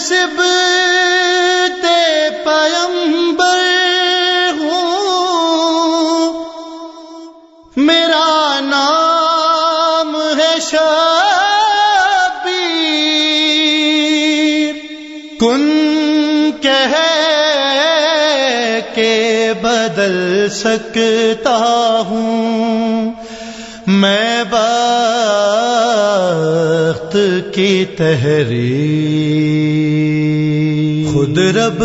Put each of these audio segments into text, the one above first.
صبت پیمبر ہوں، میرا نام ہے شبیر، کن کہہ کے بدل سکتا ہوں میں بخت کی تحریر، خود رب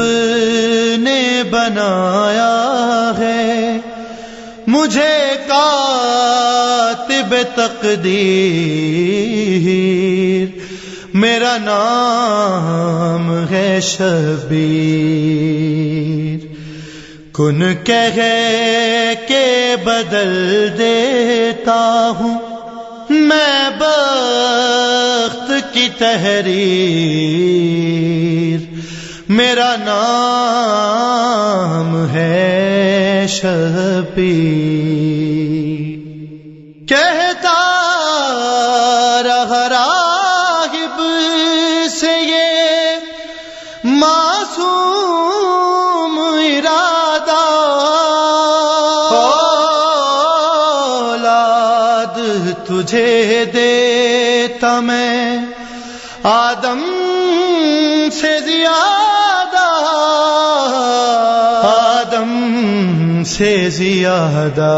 نے بنایا ہے مجھے کاتب تقدیر، میرا نام ہے شبیر، کن کہہ کے بدل دیتا ہوں میں بخت کی تحریر، میرا نام ہے شبیر، کہتا رہا راہب سے یہ معصوم ارادہ، اولاد تجھے دیتا میں آدم سے زیادہ، آدم سے زیادہ،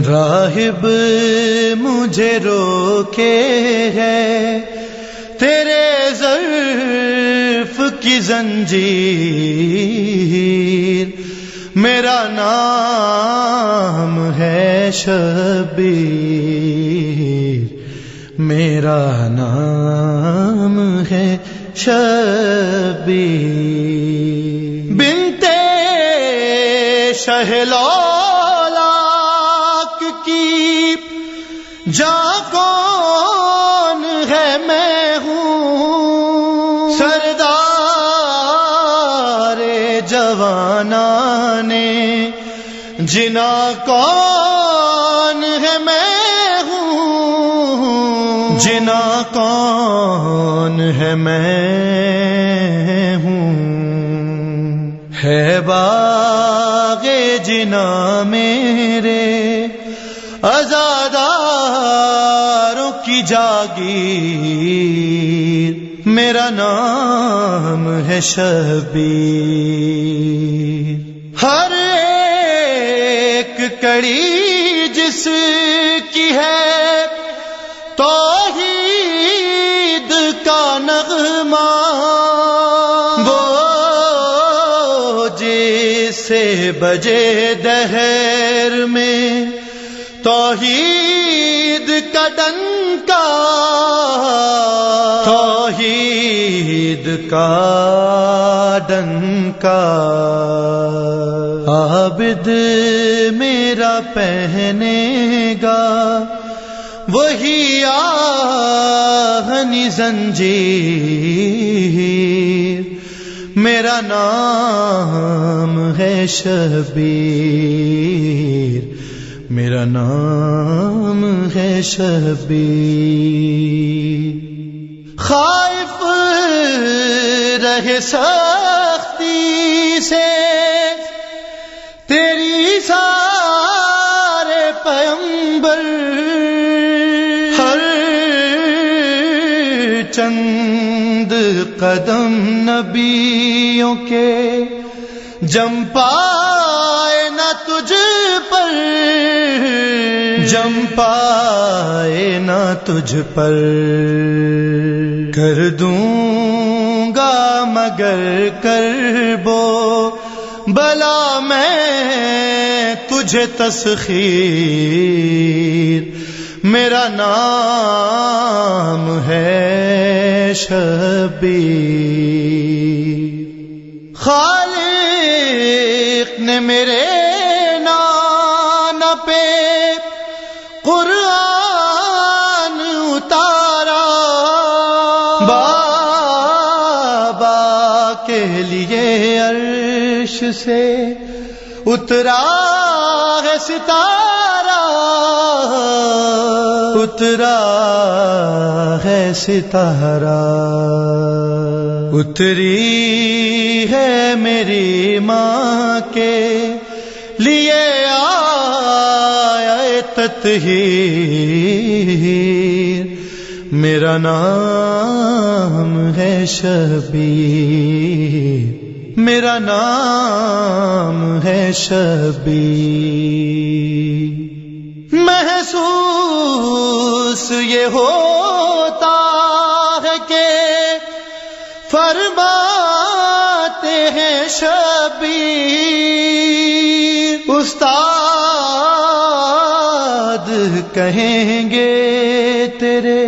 راہب مجھے روکے ہے تیرے ظرف کی زنجیر، میرا نام ہے شبیر، میرا نام ہے شبیر، بنتے شہلولاک کی جاں کون ہے میں ہوں، سردار جوانان جنا کون ہے میں ہوں، جنا کون ہے میں ہوں، ہے باغ جنا میرے عزاداروں کی جاگیر، میرا نام ہے شبیر، ہر ایک کڑی جس کی ہے توحید کا نغمہ، وہ جسے بجے دہر میں توحید کا ڈنکا، توحید کا ڈنکا، عابد میرا پہنے گا وہی آہنی زنجیر، میرا نام ہے شبیر، میرا نام ہے شبیر، خائف رہے سختی سے تیری سارے پیمبر، ہر چند قدم نبیوں کے جم پائے نہ تجھ پر، جم پائے نہ تجھ پر، کر دوں گا مگر کربو بلا میں تجھے تسخیر، میرا نام ہے شبیر، خالق نے میرے نام پہ قرآن اتارا، بابا کے لیے عرش سے اترا ہے ستارہ، اترا ہے ستارہ، اتری ہے میری ماں کے لیے آئے تطہیر، میرا نام ہے شبیر، میرا نام ہے شبیر۔ محسوس یہ ہوتا ہے کہ فرماتے ہیں شبیر، استاد کہیں گے تیرے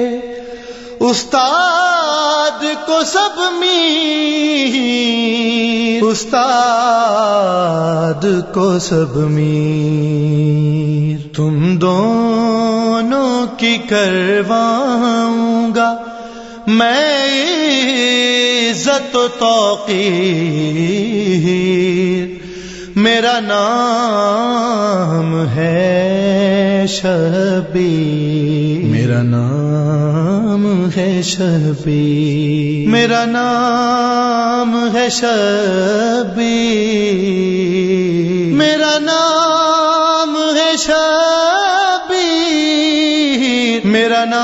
استاد کو سب میر، استاد کو سب میر، تم دونوں کی کرواؤں گا میں عزت و توقیر، میرا نام ہے شبیر، میرا نام ہے شبیر، میرا نام ہے شبیر، میرا نام ہے شبیر، میرا نام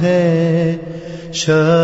ہے شبیر۔